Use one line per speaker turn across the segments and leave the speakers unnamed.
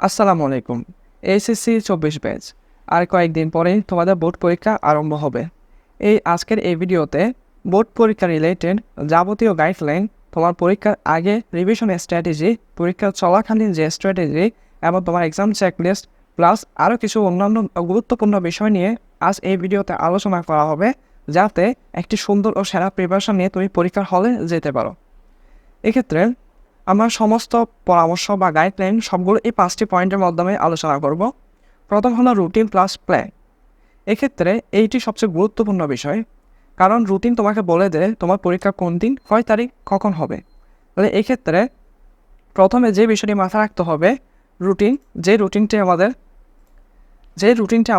আসসালামু আলাইকুম। HSC ২৪ batch. আর কয়েকদিন পরেই তোমাদের বোর্ড পরীক্ষা আরম্ভ হবে। আজকের এই ভিডিওতে বোর্ড পরীক্ষা রিলেটেড যাবতীয় গাইডলাইন, তোমার পরীক্ষার আগে রিভিশনের স্ট্র্যাটেজি, পরীক্ষা চলাকালীন যে স্ট্র্যাটেজি এবং তোমার এক্সাম চেকলিস্ট প্লাস আরও কিছু অন্যান্য গুরুত্বপূর্ণ বিষয় নিয়ে আজ এই ভিডিওতে আলোচনা করা হবে, যাতে একটি সুন্দর ও সেরা প্রিপারেশন নিয়ে তুমি পরীক্ষার হলে যেতে পারো। এক্ষেত্রে আমার সমস্ত পরামর্শ বা গাইডলাইন সবগুলো এই 5টি পয়েন্টের মাধ্যমে আলোচনা করব। প্রথম হলো রুটিন প্লাস প্ল্যান। এক্ষেত্রে এইটি সবচেয়ে গুরুত্বপূর্ণ বিষয়, কারণ রুটিন তোমাকে বলে দেয় তোমার পরীক্ষা কোন দিন, কয় তারিখ, কখন হবে। তাহলে এক্ষেত্রে প্রথমে যে বিষয়টি মাথায় রাখতে হবে, রুটিন। যে রুটিনটি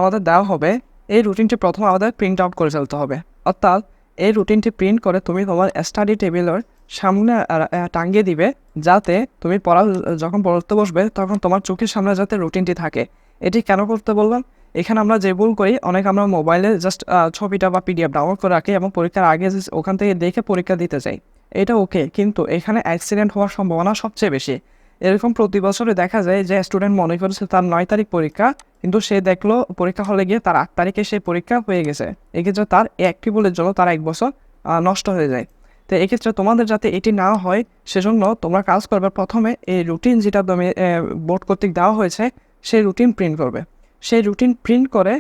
আমাদের দেওয়া হবে, এই রুটিনটি প্রথমে আমাদের প্রিন্ট আউট করে ফেলতে হবে। অর্থাৎ এই রুটিনটি প্রিন্ট করে তুমি তোমার স্টাডি টেবিলের সামনে টাঙিয়ে দিবে, যাতে তুমি যখন পড়তে বসবে তখন তোমার চোখের সামনে যাতে রুটিনটি থাকে। এটি কেন করতে বললাম? এখানে আমরা যে ভুল করি, আমরা মোবাইলে জাস্ট ছবিটা বা পিডিএফ ডাউনলোড করে রাখি এবং পরীক্ষার আগে ওখান থেকে দেখে পরীক্ষা দিতে চাই। এটা ওকে, কিন্তু এখানে অ্যাক্সিডেন্ট হওয়ার সম্ভাবনা সবচেয়ে বেশি। এরকম প্রতি বছরে দেখা যায় যে স্টুডেন্ট মনে করেছে তার 9 তারিখ পরীক্ষা, কিন্তু সে দেখলো পরীক্ষা হলে গিয়ে তার 8 তারিখে সেই পরীক্ষা হয়ে গেছে। এক্ষেত্রে তার একটি ভুলের জন্য তার 1 বছর নষ্ট হয়ে যায়। তো এক্ষেত্রে তোমাদের যাতে এটি না হয়, সেজন্য তোমরা কাজ করবে, প্রথমে এই রুটিন যেটা তুমি বোর্ড কর্তৃক দেওয়া হয়েছে সেই রুটিন প্রিন্ট করবে। সেই রুটিন প্রিন্ট করে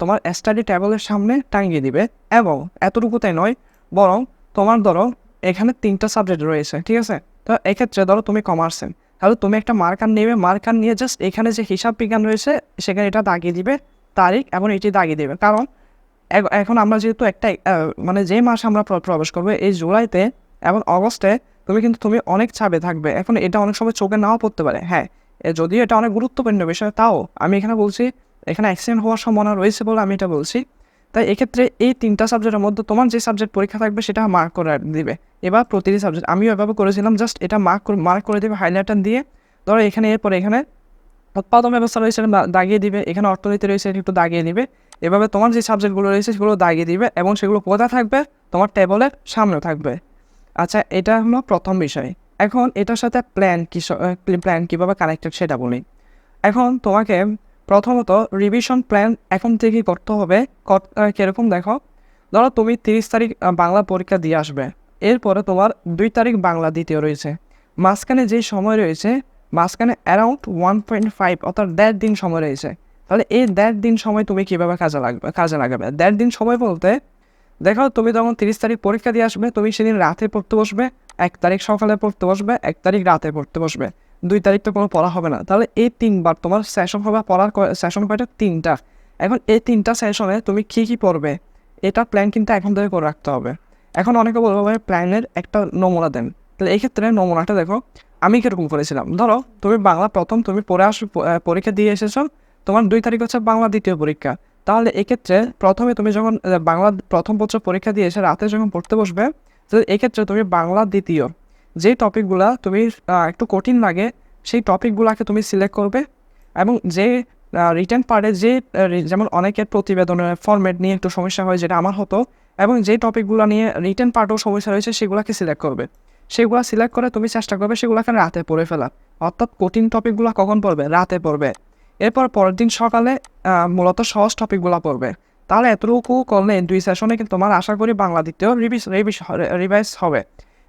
তোমার স্টাডি টেবিলের সামনে টাঙিয়ে দিবে। এবং এতটুকুতে নয়, বরং তোমার ধরো এখানে 3টা সাবজেক্ট রয়েছে, ঠিক আছে? তো এক্ষেত্রে ধরো তুমি কমার্সে, তাহলে তুমি একটা মার্কার নেবে, মার্কার নিয়ে জাস্ট এখানে যে হিসাব বিজ্ঞান রয়েছে সেখানে এটা দাগিয়ে দিবে তারিখ, এবং এটি দাগিয়ে দিবে। কারণ এখন আমরা যেহেতু একটা যে মাসে আমরা প্রবেশ করবো এই জুলাইতে এবং অগস্টে, তুমি অনেক চাপে থাকবে। এখন এটা অনেক সময় চোখে নাও পড়তে পারে। হ্যাঁ, যদিও এটা অনেক গুরুত্বপূর্ণ বিষয়, তাও আমি এখানে বলছি এখানে অ্যাক্সিডেন্ট হওয়ার সম্ভাবনা রয়েছে বলে আমি এটা বলছি। তাই এক্ষেত্রে এই 3টা সাবজেক্টের মধ্যে তোমার যে সাবজেক্ট পরীক্ষা থাকবে সেটা মার্ক করে দিবে। এবার প্রতিটি সাবজেক্ট আমিও এভাবে করেছিলাম, জাস্ট এটা মার্ক করে দেবে হাইলাইটার দিয়ে। ধরো এখানে এরপরে এখানে উৎপাদন ব্যবস্থা রয়েছে দাগিয়ে দিবে, এখানে অর্থনীতি রয়েছে একটু দাগিয়ে দিবে। এভাবে তোমার যে সাবজেক্টগুলো রয়েছে সেগুলো দাগিয়ে দিবে, এবং সেগুলো কোথায় থাকবে? তোমার টেবলের সামনে থাকবে। আচ্ছা, এটা হলো প্রথম বিষয়। এখন এটার সাথে প্ল্যান কীভাবে কানেক্টেড সেটা বলি। এখন তোমাকে প্রথমত রিভিশন প্ল্যান এখন থেকেই করতে হবে। কীরকম দেখো, ধরো তুমি 30 তারিখ বাংলা পরীক্ষা দিয়ে আসবে, এরপরে তোমার 2 তারিখ বাংলা দ্বিতীয় রয়েছে। মাঝখানে যে সময় রয়েছে, মাঝখানে অ্যারাউন্ড 1.5 অর্থাৎ 1.5 দিন সময় রয়েছে। তাহলে এই 1.5 দিন সময় তুমি কীভাবে কাজে লাগাবে? 1.5 দিন সময় বলতে, দেখো তুমি যখন 30 তারিখ পরীক্ষা দিয়ে আসবে, তুমি সেদিন রাতে পড়তে বসবে, 1 তারিখ সকালে পড়তে বসবে, 1 তারিখ রাতে পড়তে বসবে, 2 তারিখ তো কোনো পড়া হবে না। তাহলে এই 3বার তোমার সেশন হবে। পড়ার সেশন কয়টা? 3টা। এখন এই 3টা সেশনে তুমি কী পড়বে, এটা প্ল্যান কিন্তু এখন থেকে করে রাখতে হবে। এখন অনেকে বলবে প্ল্যানের একটা নমুনা দেন। তাহলে এই ক্ষেত্রে নমুনাটা দেখো আমি কীরকম করেছিলাম। ধরো তুমি বাংলা প্রথম তুমি পরীক্ষা দিয়ে এসেছো, তোমার 2 তারিখ হচ্ছে বাংলা দ্বিতীয় পরীক্ষা। তাহলে এক্ষেত্রে প্রথমে তুমি যখন বাংলা প্রথম বছর পরীক্ষা দিয়ে এসে রাতে যখন পড়তে বসবে, তো এক্ষেত্রে তুমি বাংলা দ্বিতীয় যে টপিকগুলা তুমি একটু কঠিন লাগে, সেই টপিকগুলোকে তুমি সিলেক্ট করবে। এবং যে রিটেন পার্টে যেমন অনেকের প্রতিবেদনের ফরম্যাট নিয়ে একটু সমস্যা হয়, যেটা আমার হতো, এবং যে টপিকগুলো নিয়ে রিটেন পার্টও সমস্যা রয়েছে সেগুলোকে সিলেক্ট করবে। সেগুলো সিলেক্ট করে তুমি চেষ্টা করবে সেগুলোকে রাতে পড়ে ফেলা। অর্থাৎ কঠিন টপিকগুলো কখন পড়বে? রাতে পড়বে। এরপর পরের দিন সকালে মূলত সহজ টপিকগুলো পড়বে। তাহলে এতটুকু করলে 2 সেশনে কিন্তু তোমার আশা করি বাংলা দ্বিতীয় রিভাইজ হবে।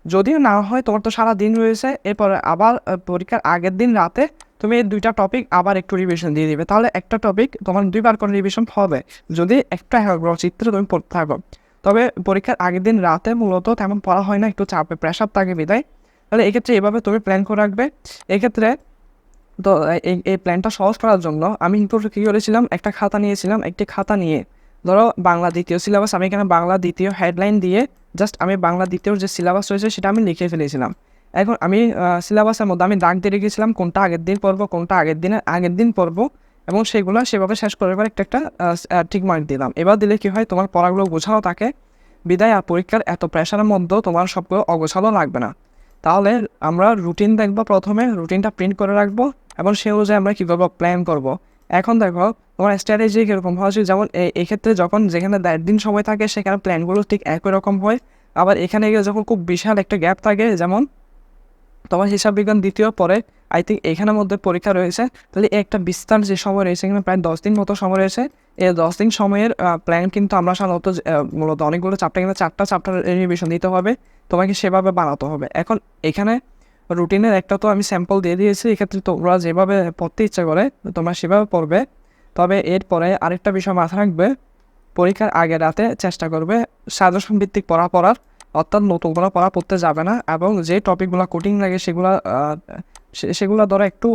যদিও না হয়, তোমার তো সারা দিন রয়েছে, এরপরে আবার পরীক্ষার আগের দিন রাতে তুমি এই 2টা টপিক আবার একটু রিভিশন দিয়ে দিবে। তাহলে একটা টপিক তোমার 2বার করে রিভিশন হবে, যদি একটা চিত্রে তুমি পড়তে থাকো। তবে পরীক্ষার আগের দিন রাতে মূলত তেমন পড়া হয় না, একটু চাপে প্রেশার থাকে বিদায়। তাহলে এক্ষেত্রে এভাবে তুমি প্ল্যান করে রাখবে। এক্ষেত্রে তো এই প্ল্যানটা সহজ করার জন্য আমি কিন্তু কী করেছিলাম, একটা খাতা নিয়েছিলাম। একটি খাতা নিয়ে ধরো বাংলা দ্বিতীয় সিলেবাস, আমি এখানে বাংলা দ্বিতীয় হেডলাইন দিয়ে জাস্ট আমি বাংলা দ্বিতীয় যে সিলেবাস রয়েছে সেটা আমি লিখে ফেলেছিলাম। এখন আমি সিলেবাসের মধ্যে আমি দাগ দিয়ে রেখেছিলাম কোনটা আগের দিন পড়বো, কোনটা আগের দিন পড়বো, এবং সেগুলো সেভাবে শেষ করে একটা ঠিক মার্ক দিলাম। এবার দিলে কী হয়, তোমার পড়াগুলো গোছানো থাকে বিদায়, আর পরীক্ষার এত প্রেশারের মধ্যেও তোমার সবগুলো অগোছালো লাগবে না। তাহলে আমরা রুটিন দেখবো, প্রথমে রুটিনটা প্রিন্ট করে রাখবো, এবং সে অনুযায়ী আমরা কীভাবে প্ল্যান করব। এখন দেখো তোমার স্ট্র্যাটেজি কীরকম হওয়া উচিত। যেমন এক্ষেত্রে যেখানে 1.5 দিন সময় থাকে সেখানে প্ল্যানগুলো ঠিক একই রকম হয়। আবার এখানে গিয়ে যখন খুব বিশাল একটা গ্যাপ থাকে, যেমন তোমার হিসাব বিজ্ঞান দ্বিতীয় পরে আই থিঙ্ক এখানের মধ্যে পরীক্ষা রয়েছে, তাহলে একটা বিস্তার যে সময় রয়েছে এখানে প্রায় 10 দিন মতো সময় রয়েছে। এই 10 দিন সময়ের প্ল্যান কিন্তু আমরা সাধারণত মূলত অনেকগুলো চ্যাপ্টার, কিন্তু 4টা চ্যাপ্টার রিভিশন দিতে হবে, তোমাকে সেভাবে বানাতে হবে। এখন এখানে রুটিনের একটা তো আমি স্যাম্পল দিয়ে দিয়েছি, এক্ষেত্রে তোমরা যেভাবে পড়তে ইচ্ছা করে তোমরা সেভাবে পড়বে। তবে এরপরে আরেকটা বিষয় মাথায় রাখবে, পরীক্ষার আগে রাতে চেষ্টা করবে সাজেশন ভিত্তিক পড়ার, অর্থাৎ নতুন কোনো পড়া পড়তে যাবে না, এবং যে টপিকগুলো কঠিন লাগে সেগুলো ধরো একটু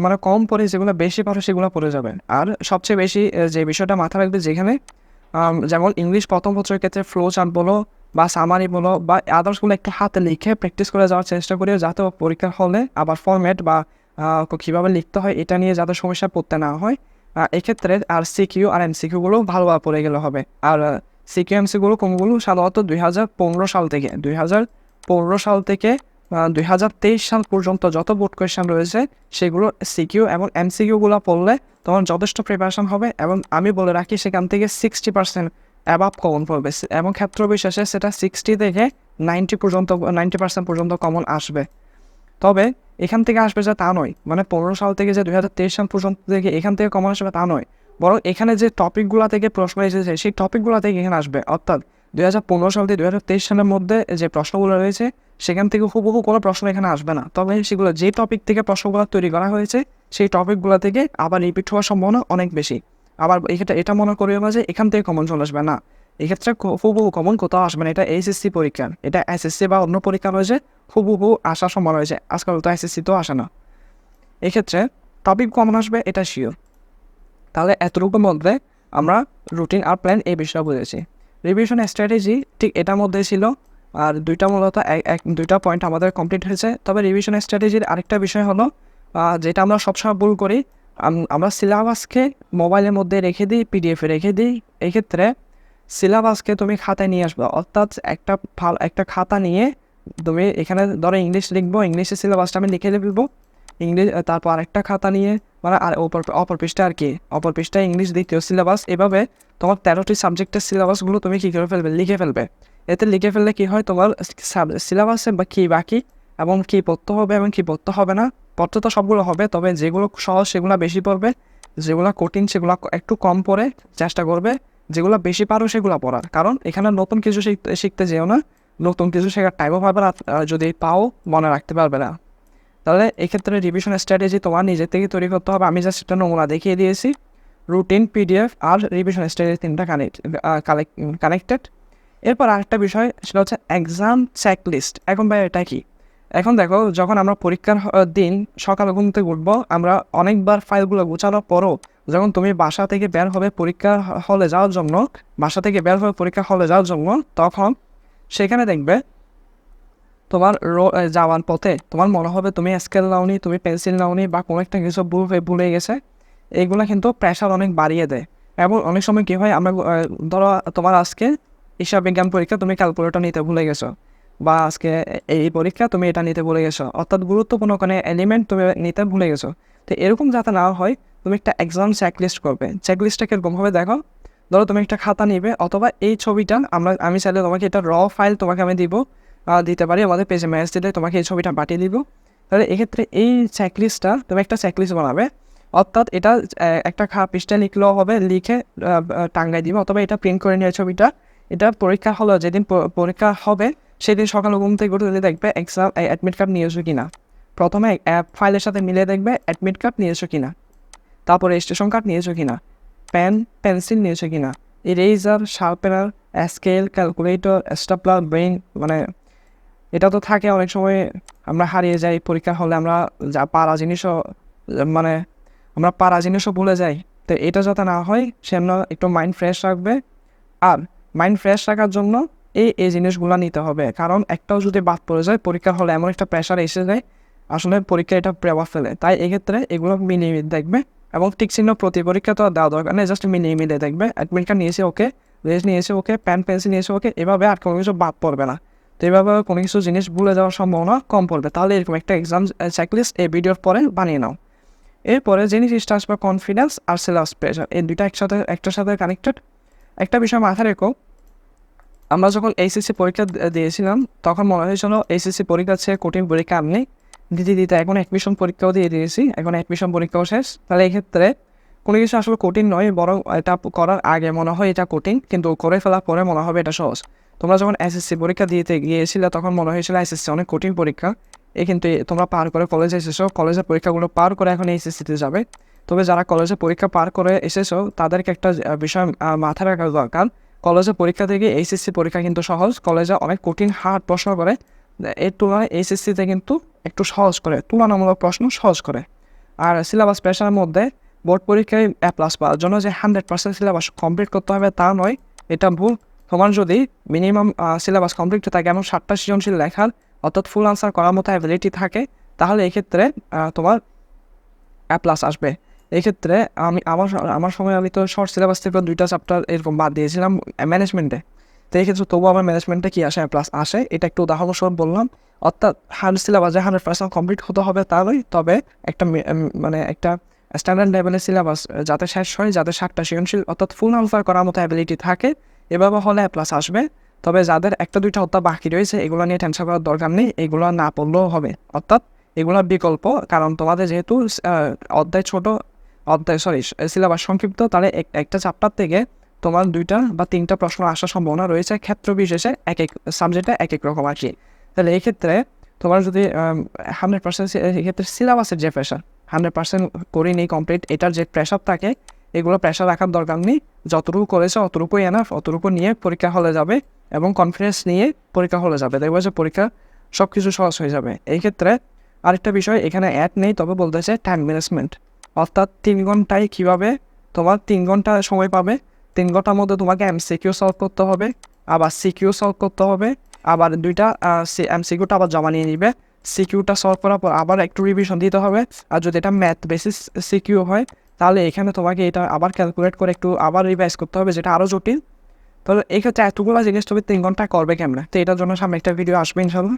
মানে কম পড়ে, যেগুলো বেশি পারো সেগুলো পড়ে যাবে। আর সবচেয়ে বেশি যে বিষয়টা মাথায় রাখবে, যেখানে যেমন ইংলিশ প্রথম বছরের ক্ষেত্রে ফ্লো চার্ট বলো বা সামারি বলো বা আদার্সগুলো একটু হাতে লিখে প্র্যাকটিস করে যাওয়ার চেষ্টা করি, যাতে পরীক্ষার হলে আবার ফরম্যাট বা কীভাবে লিখতে হয় এটা নিয়ে যাতে সমস্যা পড়তে না হয়। এক্ষেত্রে আর সিকিউ আর এমসিকিউগুলো ভালোভাবে পড়ে গেলে হবে। আর সিকিউ এমসিকিউগুলো কোনগুলো সাধারণত 2015 সাল থেকে 2023 সাল পর্যন্ত যত বোর্ড কোয়েশ্চেন রয়েছে সেগুলো সিকিউ এবং এমসিকিউগুলো পড়লে তোমার যথেষ্ট প্রিপারেশন হবে, এবং আমি বলে রাখি সেখান থেকে 60% অ্যাবাভ কমন পড়বে, এবং ক্ষেত্র বিশেষে সেটা 60 থেকে 90% পর্যন্ত কমন আসবে। তবে এখান থেকে আসবে যে তা নয়, মানে 15 সাল থেকে যে 2023 সাল পর্যন্ত থেকে এখান থেকে কমন আসবে তা নয়, বরং এখানে যে টপিকগুলো থেকে প্রশ্ন এসেছে সেই টপিকগুলো থেকে এখানে আসবে। অর্থাৎ 2015 সাল থেকে 2023 সালের মধ্যে যে প্রশ্নগুলো রয়েছে সেখান থেকে হুবহু কোনো প্রশ্ন এখানে আসবে না, তবে সেগুলো যে টপিক থেকে প্রশ্নগুলো তৈরি করা হয়েছে সেই টপিকগুলো থেকে আবার রিপিট হওয়ার সম্ভাবনা অনেক বেশি। আবার এক্ষেত্রে এটা মনে করিও না যে এখান থেকে কমন চলে আসবে, না, এক্ষেত্রে হুবহু কমন কোথাও আসবে না। এটা এইচএসসি পরীক্ষা, এটা এসএসসি বা অন্য পরীক্ষা রয়েছে হুবহু আসার সম্ভাবনা রয়েছে, আজকাল তো এসএসসিতেও আসে না। এক্ষেত্রে টপিক কমন আসবে এটা শিওর। তাহলে এতটুকুর মধ্যে আমরা রুটিন আর প্ল্যান এই বিষয়ে বুঝেছি। রিভিশন স্ট্র্যাটেজি ঠিক এটার মধ্যে ছিল, আর মূলত দুইটা পয়েন্ট আমাদের কমপ্লিট হয়েছে। তবে রিভিশন স্ট্র্যাটেজির আরেকটা বিষয় হলো যেটা আমরা সবসময় ভুল করি, আমরা সিলেবাসকে মোবাইলের মধ্যে রেখে দিই, পিডিএফে রেখে দিই। এক্ষেত্রে সিলেবাসকে তুমি খাতায় নিয়ে আসবে, অর্থাৎ একটা খাতা নিয়ে তুমি এখানে ধরো ইংলিশ লিখবো, ইংলিশের সিলেবাসটা আমি লিখে দেবো ইংলিশ, তারপর আরেকটা খাতা নিয়ে মানে আর অপর পৃষ্ঠা আর কি, অপর পৃষ্ঠায় ইংলিশ দ্বিতীয় সিলেবাস, এভাবে তোমার 13টি সাবজেক্টের সিলেবাসগুলো তুমি কী করে ফেলবে, লিখে ফেলবে। এতে লিখে ফেললে কী হয়, তোমার সিলেবাসে বা কী বাকি এবং কী পড়তে হবে এবং কী পড়তে হবে না, পড়তে তো সবগুলো হবে, তবে যেগুলো সহজ সেগুলো বেশি পড়বে, যেগুলো কঠিন সেগুলো একটু কম পড়ে চেষ্টা করবে, যেগুলো বেশি পারো সেগুলো পড়ার। কারণ এখানে নতুন কিছু শিখতে যেও না, নতুন কিছু শেখার টাইমও পাবে না, যদি পাও মনে রাখতে পারবে না। তাহলে এক্ষেত্রে রিভিশন স্ট্র্যাটেজি তোমার নিজের থেকে তৈরি করতে হবে। আমি জাস্ট একটা নমুনা দেখিয়ে দিয়েছি। রুটিন, পিডিএফ আর রিভিশন স্ট্র্যাটেজি তিনটা কানেক্টেড। এরপর আরেকটা বিষয় সেটা হচ্ছে এক্সাম চেকলিস্ট। এখন ভাই এটা কি? এখন দেখো, যখন আমরা পরীক্ষার দিন সকালে ঘুম থেকে উঠবো, আমরা অনেকবার ফাইলগুলো গোছানোর পরও যখন তুমি বাসা থেকে বের হবে পরীক্ষা হলে যাওয়ার জন্য, তখন সেখানে দেখবে তোমার যাওয়ার পথে তোমার মনে হবে তুমি স্কেল নাওনি, তুমি পেন্সিল নাওনি, বা কোনো একটা কিছু ভুলে গেছে। এইগুলো কিন্তু প্রেশার অনেক বাড়িয়ে দেয়। এবং অনেক সময় কী হয়, আমরা ধরো তোমার আজকে হিসাব বিজ্ঞান পরীক্ষা, তুমি ক্যালকুলেটর নিতে ভুলে গেছো, বা আজকে এই পরীক্ষা তুমি এটা নিতে ভুলে গেছো, অর্থাৎ গুরুত্বপূর্ণ কোনো এলিমেন্ট তুমি নিতে ভুলে গেছো। তো এরকম যাতে না হয়, তুমি একটা এক্সাম চেকলিস্ট করবে। চেকলিস্টটা কীরকমভাবে দেখো, ধরো তুমি একটা খাতা নিবে, অথবা এই ছবিটা আমি চাইলে তোমাকে এটা ফাইল তোমাকে আমি দিতে পারি, আমাদের পেজে মেসেজ দিলে তোমাকে এই ছবিটা পাঠিয়ে দিব। তাহলে এক্ষেত্রে এই চেকলিস্টটা তুমি একটা চেকলিস্ট বানাবে, অর্থাৎ এটা একটা পৃষ্ঠায় লিখলেও হবে, লিখে টাঙ্গাই দিব, অথবা এটা প্রিন্ট করে নিয়ে ছবিটা, এটা পরীক্ষা হলো যেদিন পরীক্ষা হবে সেদিন সকালে ঘুম থেকে উঠে দেখবে এক্সাম অ্যাডমিট কার্ড নিয়েছো কিনা। প্রথমে ফাইলের সাথে মিলিয়ে দেখবে অ্যাডমিট কার্ড নিয়েছো কিনা, তারপরে রেজিস্ট্রেশন কার্ড নিয়েছো কিনা, পেন্সিল নিয়েছো কিনা, eraser, sharpener, scale, calculator, stapler, brain, মানে এটা তো থাকে। অনেক সময় আমরা হারিয়ে যাই পরীক্ষা হলে, আমরা পারা জিনিসও ভুলে যাই। তো এটা যাতে না হয় সেজন্য একটু মাইন্ড ফ্রেশ রাখবে। আর মাইন্ড ফ্রেশ রাখার জন্য এই জিনিসগুলো নিতে হবে, কারণ একটাও যদি বাদ পড়ে যায় পরীক্ষার হলে এমন একটা প্রেশার এসে যায়, আসলে পরীক্ষা এটা প্রভাব ফেলে। তাই এক্ষেত্রে এগুলো মিলিয়ে দেখবে, এবং টিক চিহ্ন প্রতি পরীক্ষা তো দেওয়া দরকার নেই, জাস্ট মিলিয়ে দেখবে অ্যাডমিট কার্ড নিয়েছে ওকে, রেস্ট নিয়েছে ওকে, পেন্সিল নিয়েছে ওকে, এভাবে আর কোনো কিছু বাদ পড়বে না। তো এইভাবে কোনো কিছু জিনিস ভুলে যাওয়ার সম্ভাবনা কম পড়বে। তাহলে এরকম একটা এক্সাম চেকলিস্ট এই ভিডিওর পরে বানিয়ে নাও। এরপরে যে জিনিসটা আসবে কনফিডেন্স আর সিলেবাস প্রেশার, এই দুইটা একটার সাথে কানেক্টেড। একটা বিষয় মাথায় রেখো, আমরা যখন এইচএসসি পরীক্ষা দিয়েছিলাম তখন মনে হয়েছিল এইচএসসি পরীক্ষা চেয়ে কঠিন পরীক্ষা আর নেই। দিতে দিতে এখন অ্যাডমিশন পরীক্ষাও দিয়ে দিয়েছি, এখন অ্যাডমিশন পরীক্ষাও শেষ। তাহলে এক্ষেত্রে কোনো কিছু আসলে কঠিন নয়, বরং এটা করার আগে মনে হয় এটা কঠিন, কিন্তু করে ফেলার পরে মনে হবে এটা সহজ। তোমরা যখন এসএসসি পরীক্ষা দিতে গিয়েছিলে তখন মনে হয়েছিল এসএসসি অনেক কঠিন পরীক্ষা, কিন্তু তোমরা পার করে কলেজে এসেছো, কলেজের পরীক্ষাগুলো পার করে এখন এইচএসসিতে যাবে। তবে যারা কলেজে পরীক্ষা পার করে এসেছো তাদেরকে একটা বিষয় মাথায় রাখা দরকার, কলেজের পরীক্ষা থেকে এইচএসসি পরীক্ষা কিন্তু সহজ, কলেজে অনেক কঠিন হার্ড প্রশ্ন করে, এর তুলনায় এইচএসসিতে কিন্তু একটু সহজ করে, তুলনামূলক প্রশ্ন সহজ করে। আর সিলেবাস প্রেশারের মধ্যে বোর্ড পরীক্ষায় A+ পাওয়ার জন্য যে 100% সিলেবাস কমপ্লিট করতে হবে তা নয়, এটা ভুল। তোমার যদি মিনিমাম সিলেবাস কমপ্লিট থাকে এবং 7টা সৃজনশীল লেখার অর্থাৎ ফুল আনসার করার মতো অ্যাবিলিটি থাকে, তাহলে এক্ষেত্রে তোমার A+ আসবে। এক্ষেত্রে আমার সময় আমি তো শর্ট সিলেবাস থেকে 2টা চ্যাপ্টার এরকম বাদ দিয়েছিলাম ম্যানেজমেন্টে। তো এই ক্ষেত্রে তবুও আমার ম্যানেজমেন্টে কি আসে, A+ আসে। এটা একটু উদাহরণস্বরূপ বললাম। অর্থাৎ হার্ড সিলেবাস যে 100% কমপ্লিট হতে হবে তা নয়, তবে একটা মানে একটা স্ট্যান্ডার্ড লেভেলের সিলেবাস যাতে শেষ হয়, যাতে 7টা সৃজনশীল অর্থাৎ ফুল আনসার করার মতো অ্যাবিলিটি থাকে, এভাবে হলে A+ আসবে। তবে যাদের 1-2টা অধ্যায় বাকি রয়েছে এগুলো নিয়ে টেনশন করার দরকার নেই, এগুলো না পড়লেও হবে। অর্থাৎ এগুলোর বিকল্প, কারণ তোমাদের যেহেতু সিলেবাস সংক্ষিপ্ত, তাহলে একটা চ্যাপ্টার থেকে তোমার 2টা বা 3টা প্রশ্ন আসার সম্ভাবনা রয়েছে, ক্ষেত্র বিশেষে এক এক সাবজেক্টে এক এক রকম আর কি। তাহলে এই ক্ষেত্রে তোমার যদি 100% এক্ষেত্রে সিলেবাসের যে প্রেশার 100% করে নেই কমপ্লিট, এটার যে প্রেশার থাকে, এগুলো প্রেশার রাখার দরকার নেই। যতটুকু করেছে অতটুকুই এনাফ, অতটুকু নিয়ে পরীক্ষা হলে যাবে এবং কনফিডেন্স নিয়ে পরীক্ষা হলে যাবে, দেখবে যে পরীক্ষা সব কিছু সহজ হয়ে যাবে। এই ক্ষেত্রে আরেকটা বিষয় এখানে অ্যাড নেই, তবে বলতে চাই টাইম ম্যানেজমেন্ট। অর্থাৎ 3 ঘন্টায় কীভাবে তোমার 3 ঘন্টা সময় পাবে, 3 ঘন্টার মধ্যে তোমাকে এমসিকিউ সলভ করতে হবে, আবার সিকিউ সলভ করতে হবে, আবার 2টা এমসিকিউটা আবার জমা নিয়ে নিবে, সিকিউটা সলভ করার পর আবার একটু রিভিশন দিতে হবে। আর যদি এটা ম্যাথ বেসিস সিকিউ হয় তাহলে এখানে তোমাকে এটা আবার ক্যালকুলেট করে একটু আবার রিভাইজ করতে হবে, যেটা আরও জটিল। তাহলে এই ক্ষেত্রে এতগুলো জিনিস তুমি 3 ঘন্টায় করবে কেমনে? তো এটার জন্য সামনে একটা ভিডিও আসবে ইনশাল্লাহ,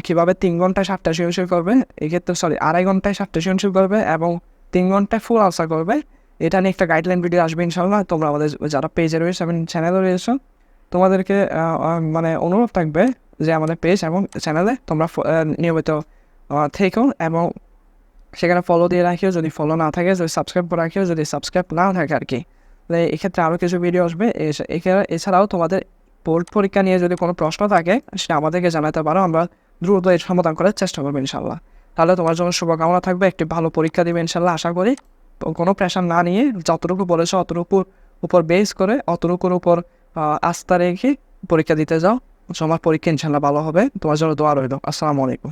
কীভাবে 3 ঘন্টায় 7টা সৃজনশীল করবে, এক্ষেত্রে 2.5 ঘন্টায় 7টা সৃজনশীল করবে এবং 3 ঘন্টায় ফুল আনসার করবে। এটা নিয়ে একটা গাইডলাইন ভিডিও আসবে ইনশাল্লাহ। তোমরা আমাদের যারা পেজে রয়েছে এবং চ্যানেলে রয়েছে, তোমাদেরকে মানে অনুরোধ থাকবে যে আমাদের পেজ এবং চ্যানেলে তোমরা নিয়মিত থেকো এবং সেখানে ফলো দিয়ে রাখিও, যদি ফলো না থাকে, যদি সাবস্ক্রাইব করে রাখিও, যদি সাবস্ক্রাইব না থাকে আর কি। এক্ষেত্রে আরও কিছু ভিডিও আসবে। এছাড়াও তোমাদের বোর্ড পরীক্ষা নিয়ে যদি কোনো প্রশ্ন থাকে সেটা আমাদেরকে জানাতে পারো, আমরা দ্রুত এর সমাধান করার চেষ্টা করবো ইনশাল্লাহ। তাহলে তোমার জন্য শুভকামনা থাকবে, একটি ভালো পরীক্ষা দিবে ইনশাল্লাহ আশা করি। কোনো প্রেশার না নিয়ে যতটুকু বলেছো অতটুকুর উপর বেস করে, অতটুকুর উপর আস্থা রেখে পরীক্ষা দিতে যাও। তোমার পরীক্ষা ইনশাল্লাহ ভালো হবে। তোমার জন্য দোয়া রইল। আসসালামু আলাইকুম।